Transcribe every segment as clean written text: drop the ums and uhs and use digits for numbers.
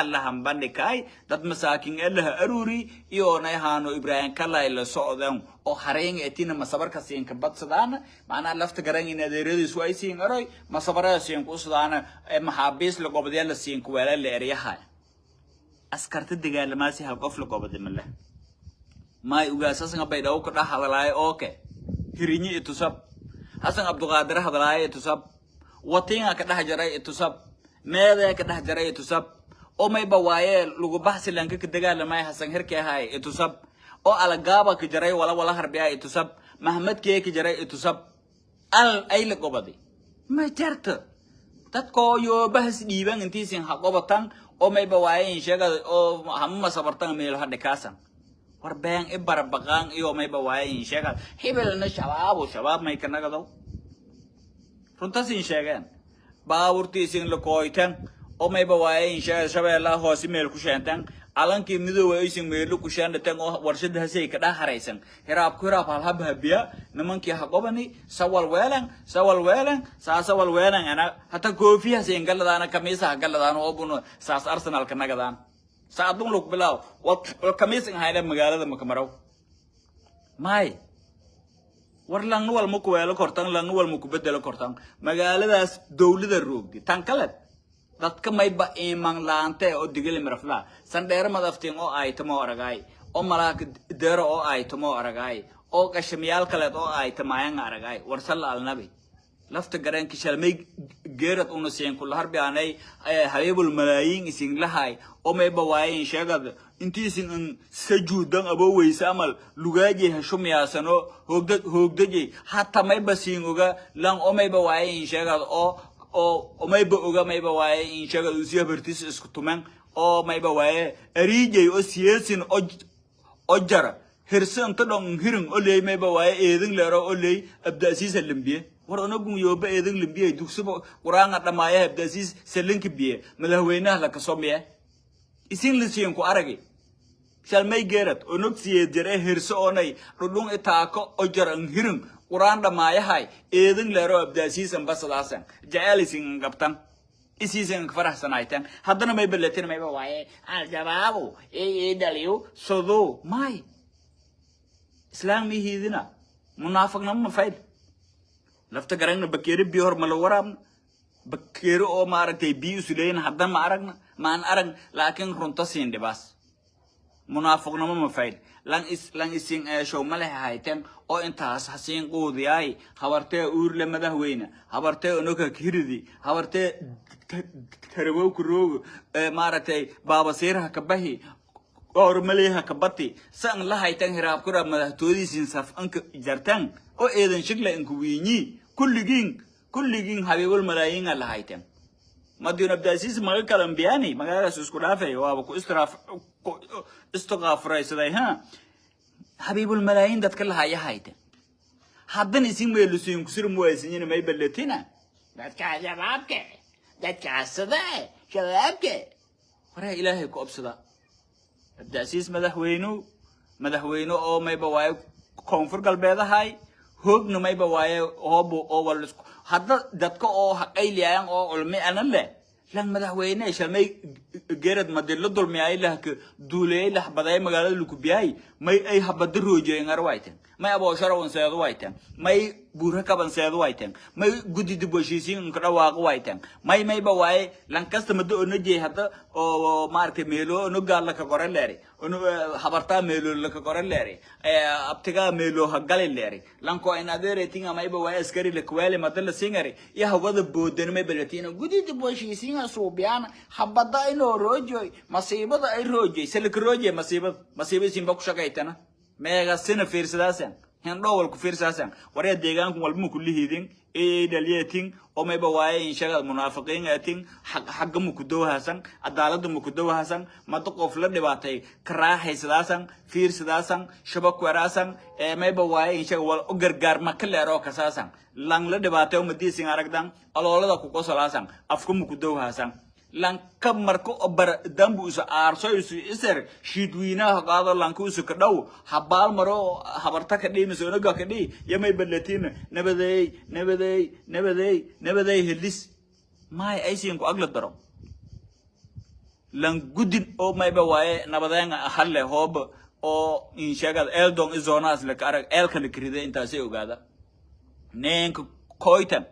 لهم بندكاي دت مساكين إلها أروري يونا هانو إبراهيم كلا إلا صعدهم أو حرين إتينا مصبر كسين كبت صدانا معنا لفت قرين إن دريد سوي سين أروي مصبر سين كوصدانا محابيس لقبضي الله سين كولا اللي أريحها أسكرت الدجال ما سيها قفل قبضي من الله ما يوجا أساسا بيدا وكذا هذا لاي أوكي هريني إتصاب أساسا عبد القادر هذا لاي إتصاب وتين كذا جراي إتصاب ماذا كذا جراي إتصاب أو ما يبواي لو بحث لانك كدجال ما يحسن هركي هاي إتصاب أو على جابا كجراي ولا هربيا إتصاب محمد كي كجراي إتصاب أي لقبضي ما جرت تذكر يو بحث ديبان انتي سين حقوبتان أو ما يبواي إن شاء أو هم صبرتان ميل هذا كاسن وربان إبرة بقان يو ما يبواي إن شاء هبل الشباب وشباب ما يكنا كذا فرنتاسين إن شاء باورتي سين لقويتان أو ما يبواي إن شاء شباب الله هو سميل كوشانتان ألان كي مدو ويسين ميلو كوشانتان أو ورشد هسي كده حريسن هراب كراب هالهب هبيا نمان كي حقوبني سوال ويلان سوال ويلان أنا حتى كوفي هسي قال دانا كميسة قال دانا أبونو ساس أرسنال كنا كدان سأدون لوك بلاو والكميسة هاي مقالة مكمرو ماي ورلان نوال مكو ويلو كورتان لان نوال مكو بدلو كورتان مقالة داس دولة الروج دي تانكلت دات كما يبقى إيمان لانته أو دقيل مرفلا سندير مدفتين أو آيتمو أرغاي أو ملاك دير أو آيتمو أرغاي أو كشميال كلت أو آيتمايان أرغاي ورسل على النبي لفت قرين كشلمي جيرت ونسين كل هرب يعني حبيب الملايين يسين لهاي أو ما يبواين شغل انتي سين سجودن أبو ويسامل لغاجي هشوم ياسنو هوجدجي حتى ما يبسين وجا لان أو ما يبواين شغل أو ما يبواين شغل وسيا برتيس اسكتومن أو ما يبواين أريجي أو سياسين أجرا هرسان تدون هرن أولي ما يبواين إذن لرا أولي أبدأ سيس اللمبيه ورأنا قوم يوبا إذن لبيه دوكسبو قرآن أتمايا بدأسيس سلنك بيه ملهوينه لك صوميه إسين لسينكو أرغي شالمي جيرت ونكسي جره هرسوني ردون إتاكو أجر انهرن قرآن دمايا هاي إذن لرو بدأسيس انبسلاسن جعالي سين قبطان إسيسن كفرح سنايتان حدنا ما يبلتين ما يبواي الجوابو إيه دليو صدو ماي إسلامي هيدنا منافقنا مفايد لفت قرنا بكير بيهر ملورام بكير أو مارتي بيو سلين حدا ما أرجنا ما أن أرج لكن رنتصين دباس منافقنا ما مفعل لان إسين شو مله هايتن أو أنت حسين قودي أي خبرته أور لما ده وينه خبرته أنك كيردي خبرته تربو كروج مارتي بابا سيرها كبهي أو مليها كبتي سان لا هايتن هراب كرا مله تودي سنسف أنك جرتن أو إذن شكله إنك ويني كل جين حبيب الملايين على هايتم ما دون أبدا أسيس ما كلام بياني ما قال أسوس كلافه وابو استغاف رئيس ده ها حبيب الملايين ده كل هايتم حدنا يسمى يلسون كسر موازنين ما يبلتنا ده كعجبك ده كعصده شبابك ورا إلهي كأبصدا أبدا أسيس مدحوينو أو ما يبواي كونفور قلبه هاي هوج نماي بواي هو أول هذا دتك أو حقي ليان أو علمي أنا لا لان مدحوينه شلمي جرد مدلل دول مياي له دولي له بداية مقالة لكوبياي ما أي حبة الرجوع إنغار وايتن ما أبو شرا ونسيد وايتن ما بورها كابن سيد وايتن ما جودي دبوشيسين إنكرا واق وايتن ما يبواي لان كاست مدو نجي هذا أو مارك ميلو نقال لك قرن لاري حبرتا ميلو لك قرن لاري أبتكا ميلو هقال لاري لان كو إن هذا ريتين ما يبواي أسكري لكوالي مدل سينغري يا هو ذا بودن ما يبلتين جودي دبوشيسين صوبيان حبدا إنه رجوي مصيبة أي رجوي سلك رجوي مصيبة سيمبكو شقيتنا ما غسنا فيرسداسن هندو والكفيرسداسن وريا ديجانكم والبم كله هيدين دليتين أو ما يبواي إن شاء المنافقين أتين حق مكدوه هسن عدالة مكدوه هسن ما تقف لدباتي كراه سداسن فيرسداسن شبك وراسن ما يبواي إن شاء والأجر ما كل أروك أساسن لان لدباتي ومديسين أرقدان الله لا تكوكو سلاسن أفكم مكدوه هسن لان كم مركو أبر دمبو إسا أرسو إسر شيدوينا هقاضر لانكو إسا كدو حبال مرو حبرتك دي مسونقا كدي يمي بلتين نبدي هلس ماي أيسي ينكو أغلط درو lan gudin oo mayba waaye nabadeen halle hoob oo in sheegad eldon izonas la karag elkan kride intaasay ogaada neenka koytan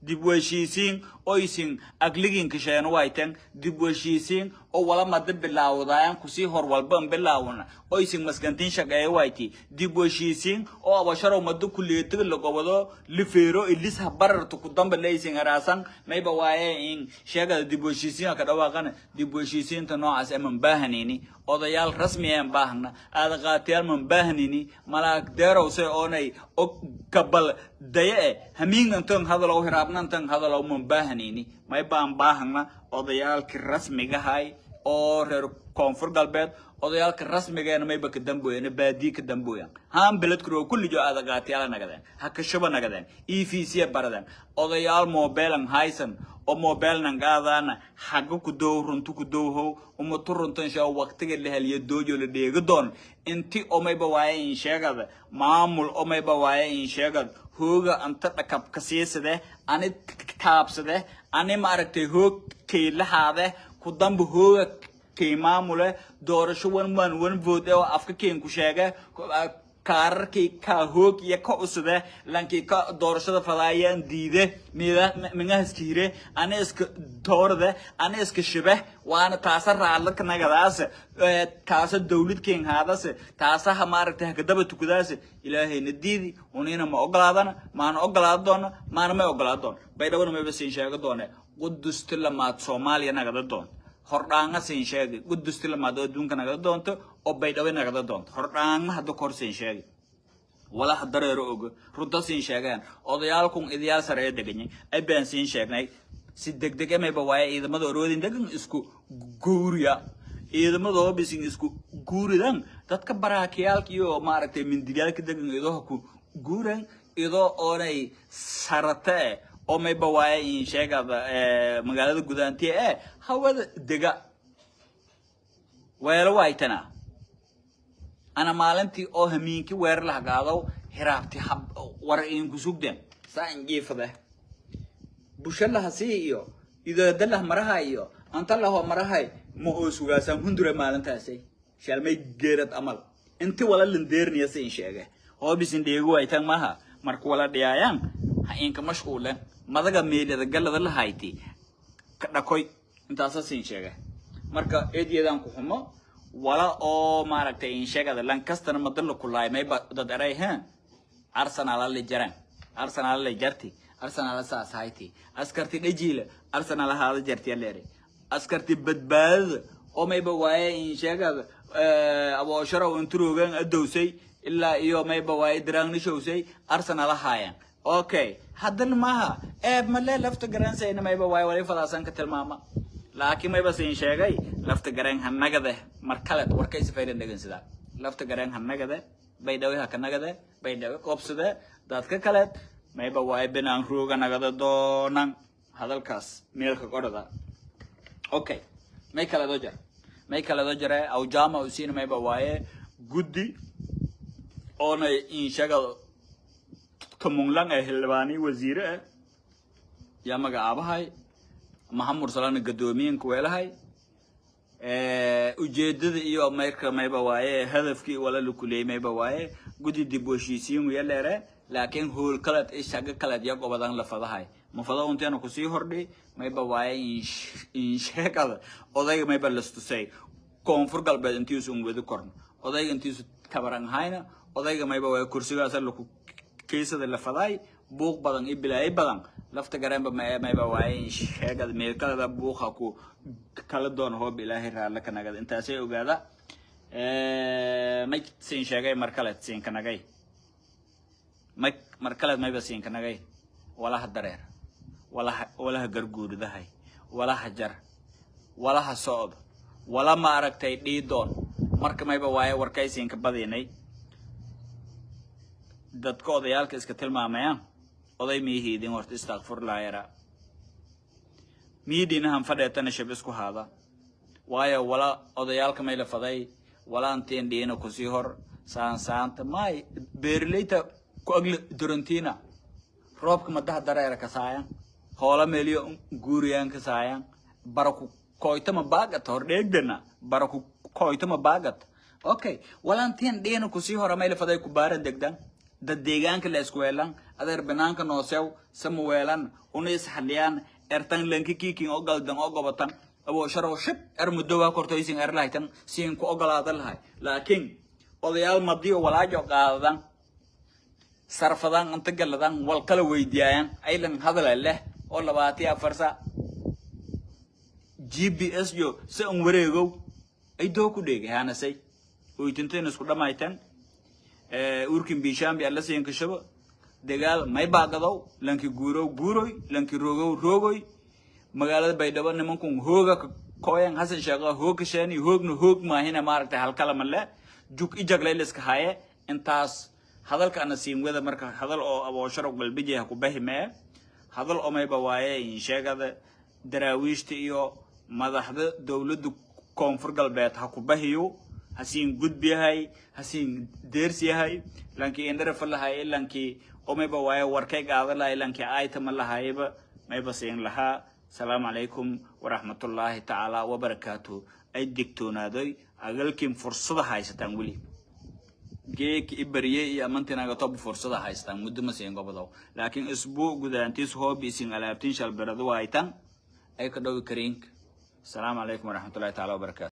dib weshiisiin oysin agligin kasheen waytan dib weshiisiin oo wala mad bilaawdaan ku sii hor walba bilaawna oysin maskantin shaqay wayti dib weshiisiin oo abasharo mad ku leetay lagu wado lifeero ilis habarto ku damba leeysin araasan mayba waaye in sheegada dib weshiisiin ka dhawaaqana dib weshiisiinta noocaas ama baahanini odayaal rasmi ah baahna aad qaatiyal man baahnini malaak deerowse oonay og kabal daye hamiin tan hadalo hiraabnan tan hadalo man baahnini may baan baahna odayaalka rasmiga hay oo reer koonfur galbeed odayaalka rasmigeena may baka damboyeen baadi ka damboyaan haan beledkuro kulli joo aad qaatiyal nagadeen ha ka shaba nagadeen EVC baradan odayaal mobilan haysan oo mobile nangaadana xaga ku doow runtu ku doow uma turuntan shaa waqtiga la heliyo doojo la dheego doon intii oo mayba waaye in sheegada maamul oo mayba waaye in sheegad hooga anta dhakab ka siisade ani taabsade ani ma aragtay hoog keelahaade ku dambu hooga kay maamule doorasho wan vote oo afka keen ku sheega kaararkii ka hoog iyo ka usade lankii ka doorashada fadaayaan diide miga haskiire ana iska doorada ana iska shibah waana taasa raadla kanagadaas taasa dawladkeen haadase taasa ha maaragtay kadaba tukadaas ilaahayna diidi unina ma ogolaadana maana ogolaadona maana ma ogolaadon baydhawna ma basiin sheego doone qudusta lamaad Soomaaliya nagada doon hordhaanga siin sheegay qudusta lamaad adduunka nagada doonto oo baydhawe nagada doonto hordhaanga hadda kor siin sheegay wala hadareero og runta siin sheegaan odayaalkun idiyaal sare deganay ay baan siin sheegnay si degdeg ah mayba waaye ciidamada oroodin degan isku guuriya ciidamada oo bisin isku guuridan dadka baraakiyaalka iyo maaragtay mindiyaalka degan idoo ku guuran idoo oonay sarate oo mayba waaye in sheegada magaalada gudaantii hawada dega weelo waaytana أنا مالنتي أو همينكي وير لهجادو هرابتي حب ورقين كسوقدن سان جيفده بوشله هسيئيو إذا دله مرهايو أنت الله مرهاي مو سوغا سام هندرة مالنتا سي شال مي جيرت أمل أنت ولا لنديرني يسين شيء هو بيسين ديجو أيتام ماها مركو ولا ديايان هينك مشغولة ماذا جميل إذا قال له هايتي كذا كوي أنت أساسين شيء مركا إيدي دام كهما ولا أو ما ركتي إن شيء هذا لان كستنا مدلو كلاي ما يبغى تدري ها أرسنال اللي جران أرسنال اللي جرتي أرسنال ساس هايتي أسكرتي نجيل أرسنال هذا جرتي اللي أسكرتي بدباد أو ما يبغى إن شيء هذا أبو شرا وانتروجن الدوسي إلا يوم ما يبغى يدران نشوسي أرسنال هايان أوكي هذا الماها ما لا لفت جران سينا ما يبغى ولا فلاسان كتر ماما لكن ما يبغى إن شيء جاي لفت جران هنجده مركلت وركيس فيرن دقن سدا لفت جران هنجده بيدوي هكنجده بيدوي قبسده دات ككلت ما يبغى بينان روجا نجده دونان هذا الكاس ميلك قردا أوكي ما يكلا دوجر ما يكلا دوجر أو جامع وسين ما يبغى جودي أنا إن شغل كمونلان أهلواني وزير يا مجا أبهاي محمد صلاني قدومين كويلهاي ujeedada iyo America mayba waaye hadafkii wala lukulay mayba waaye gudi dib u heshiisiin weelare laakiin hool kala isaga kala diyaag oo badan la fadahay ma fadaw intaan ku sii hordhay mayba waaye in sheekada odayga mayba lastusay koonfur galbeed intii uu wada korn odayga intii kabaran hayna odayga mayba waaye kursigaas la ku keesada la faday buuq badan iyo bilaay badan lafta garanba mayba waaye sheegada meelkada buuqa ku kala doon hoob ilaahay raala kanagada intaasay ogaada may siin sheegay markale siin kanagay may markale mayba siin kanagay wala hadareer wala garguuridahay wala hajar wala hasood wala ma aragtay dhiidoon marka mayba waaye warkaysiin ka badinay dadka odayaalka iska tilmaamayaan oday mihiidin horta istaghfirullah yara miidina han fadheetana shabisku haada waayo wala odayaalka may la faday wala anteen dhiina ku sii hor saanta may beerleyta ku agli durantina roobka madaha dareera ka saayan hoola meeliyo guuriyaan ka saayan baraku كويتما باقت هردنا بركو كويتما باقت اوكي ولا انتين دينا كسي هورا ميل فداي كبار دغدان dad deegaanka la isku weelan adeer banaanka noosew samuweelan unis xaliyaan ertan lanki kiikin oo galdan oo gobatan abo sharo shib mudowa kortaysin lahaytan siin ku ogolaada lahay laakiin odayaal madiyo walaajo qaadan sarfadan inta galadan wal kala weydiiyaan aylan hadal leh oo 24 saac GPS yo si aan wareego ay doo ku dheegaanasay oo inteen isku dhamaytan urkin bishaan bi alla seen ka shabo dagaal may baaqado lanki guuroy lanki rogoy magaalada baydhabo nimanku hooga kooyan hasan shaqa hooga sheeni hoog ma hina maartay hal kala male juk ijaglay liska haye intaas hadalka ana siin wada marka hadal oo abo sharo galbijeha ku bahime hadal oo may bawaaye in sheegada daraawiishta iyo madaxda dawladda koonfur galbeed ha ku bahiyo hasin gudbiyahay hasin deersiyahay lanki indara falahay lanki omeba way warkay qaadalay lanki item lahayba may baseen laha salaam alaykum wa rahmatullahi ta'ala wa barakatuh ay digtoonaaday agalkin fursada haysatan wali geek ibariye iyo amantinaga tob fursada haysatan muddo ma seen gobodo laakiin isbuu gudaantiis hoobi isin alaabtin shal baradu waytan ay ka dhaw kareen salaam alaykum wa rahmatullahi ta'ala wa barakatuh